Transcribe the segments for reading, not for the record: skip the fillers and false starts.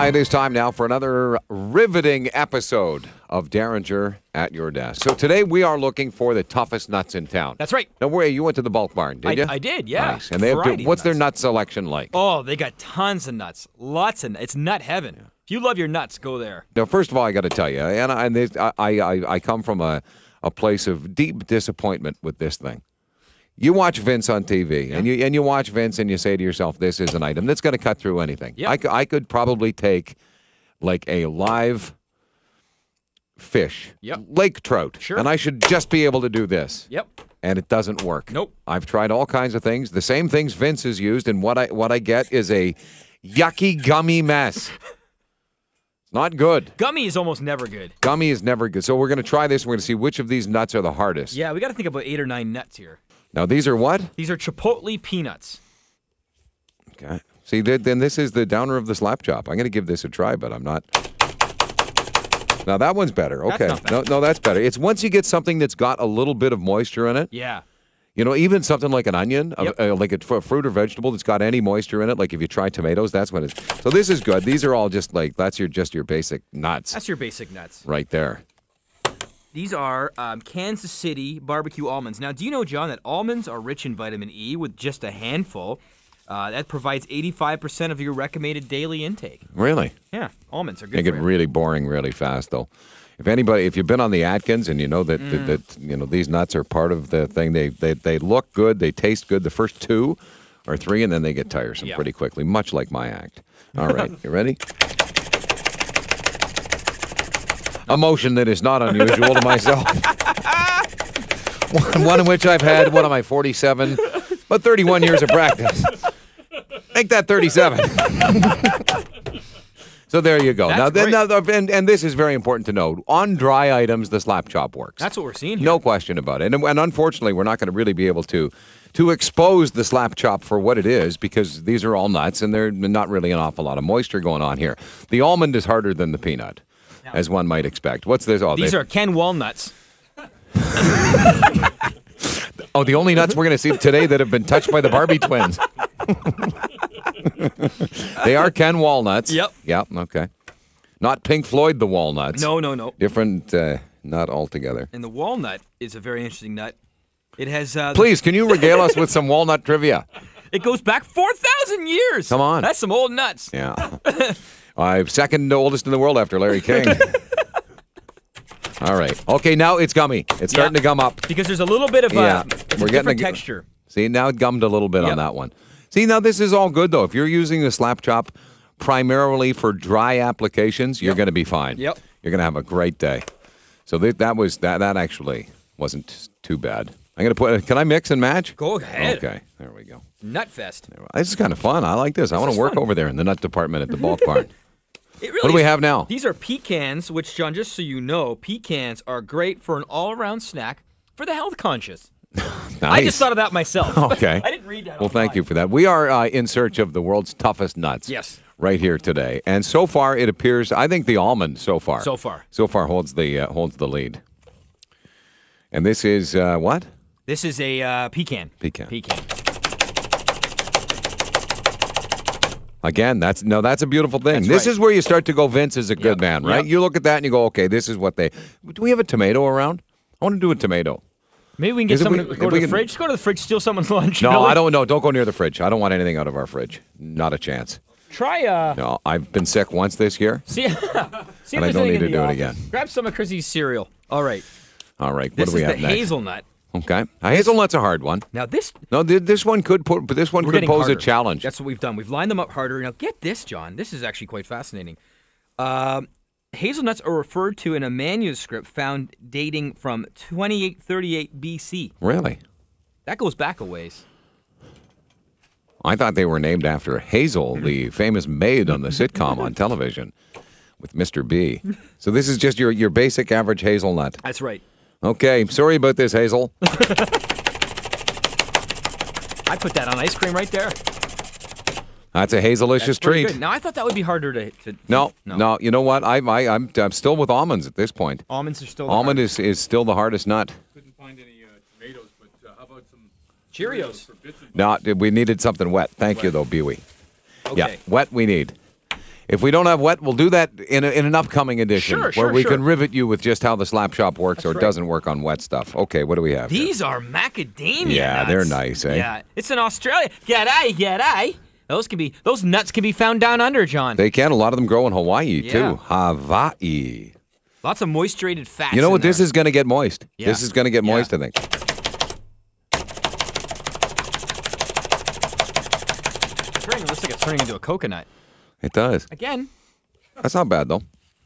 It is time now for another riveting episode of Derringer at your desk. So today we are looking for the toughest nuts in town. That's right. Don't worry, you went to the bulk barn, did you? I did, yeah. Nice. And they have what's their nut selection like? Oh, they got tons of nuts. Lots of nuts. It's nut heaven. Yeah. If you love your nuts, go there. Now, first of all, I got to tell you, I come from a place of deep disappointment with this thing. You watch Vince on TV, and you watch Vince, and you say to yourself, "This is an item that's going to cut through anything." Yep. I could probably take like a live fish, lake trout, and I should just be able to do this. Yep. And it doesn't work. Nope. I've tried all kinds of things, the same things Vince has used, and what I get is a yucky gummy mess. Not good. Gummy is almost never good. Gummy is never good. So we're going to try this. We're going to see which of these nuts are the hardest. Yeah, we got to think about 8 or 9 nuts here. Now, these are what? These are chipotle peanuts. Okay. See, then this is the downer of the slap chop. I'm going to give this a try, but I'm not. Now, that one's better. Okay. That's not bad. No, that's better. It's once you get something that's got a little bit of moisture in it. Yeah. You know, even something like an onion, like a fruit or vegetable that's got any moisture in it, like if you try tomatoes, that's when it's... So this is good. These are all just like, that's just your basic nuts. That's your basic nuts. Right there. These are Kansas City barbecue almonds. Now, do you know, John, that almonds are rich in vitamin E with just a handful? That provides 85% of your recommended daily intake. Really? Yeah, almonds are good. They get really boring really fast, though. If you've been on the Atkins and you know that these nuts are part of the thing, they look good, they taste good the first 2 or 3, and then they get tiresome pretty quickly, much like my act. All right, you ready? A motion that is not unusual to myself. One in which I've had, 47, but 31 years of practice. Make that 37. So there you go. And this is very important to know. On dry items, the slap chop works. That's what we're seeing here. No question about it. And unfortunately, we're not going to really be able to expose the slap chop for what it is because these are all nuts and there's not really an awful lot of moisture going on here. The almond is harder than the peanut, as one might expect. What's this? Oh, these are Ken walnuts. Oh, the only nuts we're going to see today that have been touched by the Barbie twins. They are Ken walnuts. Yep. Yep, okay. Not Pink Floyd the walnuts. No. Different nut altogether. And the walnut is a very interesting nut. It has... Please, can you regale us with some walnut trivia? It goes back 4,000 years. Come on. That's some old nuts. Yeah. I'm second oldest in the world after Larry King. All right. Okay, now it's gummy. It's starting to gum up. Because there's a little bit of we're getting different texture. See, now it gummed a little bit on that one. See, now this is all good, though. If you're using the slap chop primarily for dry applications, you're going to be fine. Yep. You're going to have a great day. So that actually wasn't too bad. I'm going to put... Can I mix and match? Go ahead. Okay, there we go. Nut fest. This is kind of fun. I like this. I want to work over there in the nut department at the bulk barn. What do we have now? These are pecans, which, John, just so you know, pecans are great for an all-around snack for the health conscious. Nice. I just thought of that myself. Okay. I didn't read that. Well, thank you for that. We are in search of the world's toughest nuts. Yes. Right here today. And so far, it appears, I think the almond so far holds the lead. And this is what? This is a pecan. Pecan. Again, that's a beautiful thing. This is where you start to go, Vince is a good man, right? You look at that and you go, okay, this is what they... Do we have a tomato around? I want to do a tomato. Maybe we can get someone to go to the fridge. Just go to the fridge, steal someone's lunch. No, I don't know. Don't go near the fridge. I don't want anything out of our fridge. Not a chance. Try No, I've been sick once this year. See and I don't need to do it again. Grab some of Chrissy's cereal. All right. What do we have next? This is the hazelnut. Okay. Hazelnut's a hard one. Now this... No, this one could pose a challenge. That's what we've done. We've lined them up harder. Now get this, John. This is actually quite fascinating. Hazelnuts are referred to in a manuscript found dating from 2838 BC. Really? That goes back a ways. I thought they were named after Hazel, the famous maid on the sitcom on television with Mr. B. So this is just your basic average hazelnut. That's right. Okay, sorry about this, Hazel. I put that on ice cream right there. That's a hazelicious treat. Good. Now, I thought that would be harder to No. You know what? I'm still with almonds at this point. Almonds are still Almond is still the hardest nut. Couldn't find any tomatoes, but how about some Cheerios? No, we needed something wet. Thank you, though, Bewey. Okay. Yeah, wet we need. If we don't have wet, we'll do that in an upcoming edition Sure, where we sure. can rivet you with just how the slap shop works or right. doesn't work on wet stuff. Okay, what do we have here? These are macadamia Yeah, nuts. they're nice, eh? Yeah, it's in Australia. G'day. Those nuts can be found down under, John. They can. A lot of them grow in Hawaii, Yeah. too. Hawaii. Lots of moisturated fats. You know in what? This there. is going to get moist. Yeah. This is going to get Yeah. moist, I think. It looks like it's turning into a coconut. It does. Again, That's not bad, though.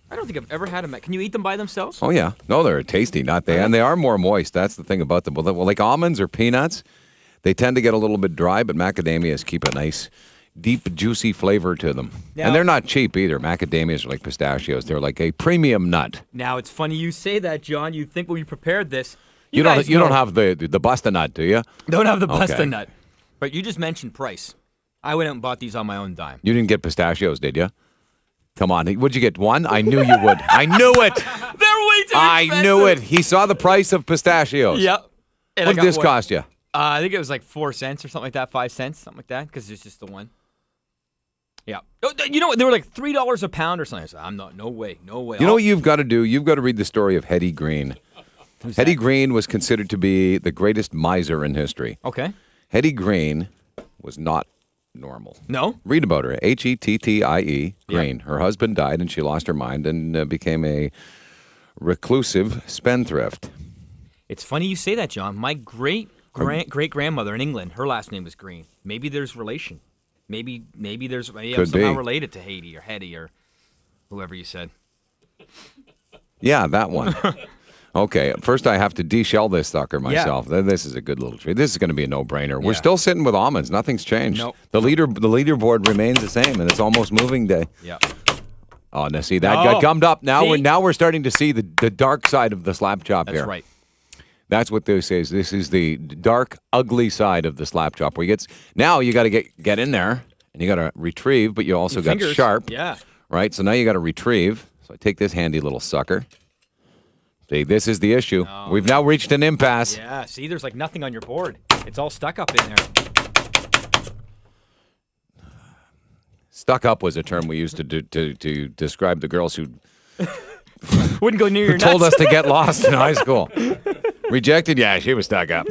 I don't think I've ever had them. Can you eat them by themselves? Oh, yeah. No, they're tasty, not they. And they are more moist. That's the thing about them. Well, like almonds or peanuts, they tend to get a little bit dry, but macadamias keep a nice, deep, juicy flavor to them. Now- And they're not cheap either. Macadamias are like pistachios. They're like a premium nut. Now, it's funny you say that, John. You'd think when we prepared this, You guys don't know- have the busta nut, do you? Don't have the Okay. busta nut. But you just mentioned price. I went out and bought these on my own dime. You didn't get pistachios, did you? Come on. Would you get one? I knew you would. I knew it. They're way too expensive. I knew it. He saw the price of pistachios. Yep. And I What got did this one. cost you? I think it was like 4 cents or something like that, 5 cents, something like that, because it's just the one. Yeah. Oh, you know what? They were like $3 a pound or something. I said, I'm not. No way. No way. You know what you've got to do? You've got to read the story of Hetty Green. Hetty Green was considered to be the greatest miser in history. Okay. Hetty Green was not normal. No. Read about her. Hettie Green. Her husband died and she lost her mind and became a reclusive spendthrift. It's funny you say that, John. My great grandmother in England, her last name was Green. Maybe there's relation. Maybe I'm Could somehow be. related to Haiti or Hetty or whoever you said. Yeah, that one. Okay, first I have to de-shell this sucker myself. This is a good little treat. This is going to be a no-brainer. We're Yeah. still sitting with almonds. Nothing's changed. Nope. The leaderboard remains the same, and it's almost moving day. Yeah. Oh, now see that Oh, got gummed up. Now see? we're starting to see the dark side of the slap chop That's here. right. That's what this is. This is the dark, ugly side of the slap chop. Where you now you got to get in there and you got to retrieve, but you also Your got fingers. sharp. Yeah. Right. So now you got to retrieve. So I take this handy little sucker. See, this is the issue. No. We've now reached an impasse. Yeah. See, there's like nothing on your board. It's all stuck up in there. Stuck up was a term we used to describe the girls who Wouldn't go near your told nuts. us to get lost in high school. Rejected? Yeah, she was stuck up.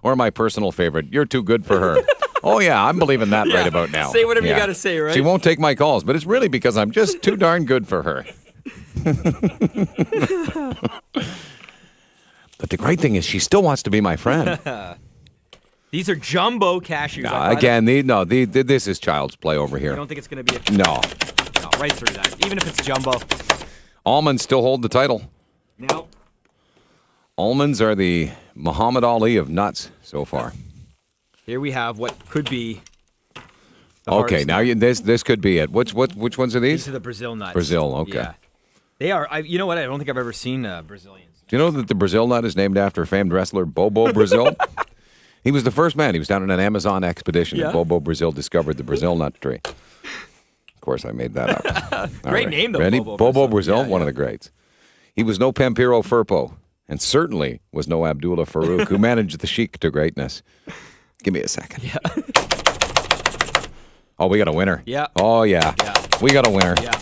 Or my personal favorite, you're too good for her. Oh, yeah, I'm believing that right about now. Say whatever you Yeah. gotta say, right? She won't take my calls, but it's really because I'm just too darn good for her. But the great thing is she still wants to be my friend. These are jumbo cashews. I thought Again, this is child's play over I here. don't think it's going to be a No. no, right through that. Even if it's jumbo. Almonds still hold the title. No. Almonds are the Muhammad Ali of nuts so far. Here we have what could be the Okay, hardest now nut. this could be it. Which ones are these? These are the Brazil nuts. Brazil, okay. Yeah. They are. You know what? I don't think I've ever seen Brazilians. Do you know that the Brazil nut is named after famed wrestler Bobo Brazil? He was the first man. He was down on an Amazon expedition, Yeah. and Bobo Brazil discovered the Brazil nut tree. Of course, I made that up. All Great name, though, Ready? Bobo Brazil, Brazil. one of the greats. He was no Pampiro Firpo, and certainly was no Abdullah Farouk, who managed the Sheik to greatness. Give me a second. Yeah. Oh, we got a winner. Yeah. Oh, yeah. Yeah. We got a winner. Yeah.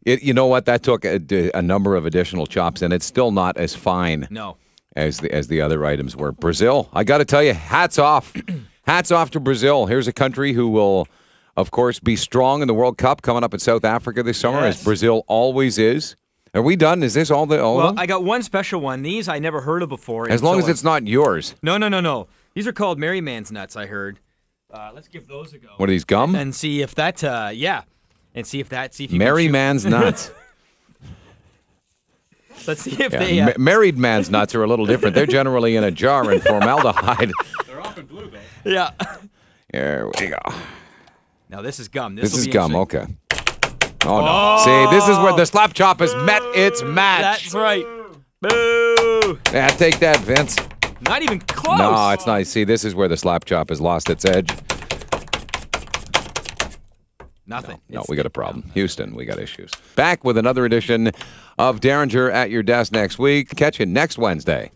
You know what? That took a number of additional chops, and it's still not as fine No. as the other items were. Brazil, I got to tell you, hats off. Hats off to Brazil. Here's a country who will, of course, be strong in the World Cup coming up in South Africa this summer, Yes. as Brazil always is. Are we done? Is this all of Well, them? I got one special one. These I never heard of before. As long as it's not yours. No. These are called Merry Man's nuts, I heard. Let's give those a go. What are these, gum? And see if that, yeah. And see if you can Merry chew- man's nuts. Let's see if Yeah, they. married man's nuts are a little different. They're generally in a jar in formaldehyde. They're often blue, though. Yeah. Here we go. Now this is gum. This will is be gum. interesting. Okay. Oh, no. See, this is where the slap chop has met its match. That's right. Boo! Yeah, take that, Vince. Not even close. No, it's nice. See, this is where the slap chop has lost its edge. Nothing. No, It's- we got a problem. Houston, we got issues. Back with another edition of Derringer at your desk next week. Catch you next Wednesday.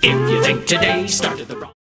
If you think today started the wrong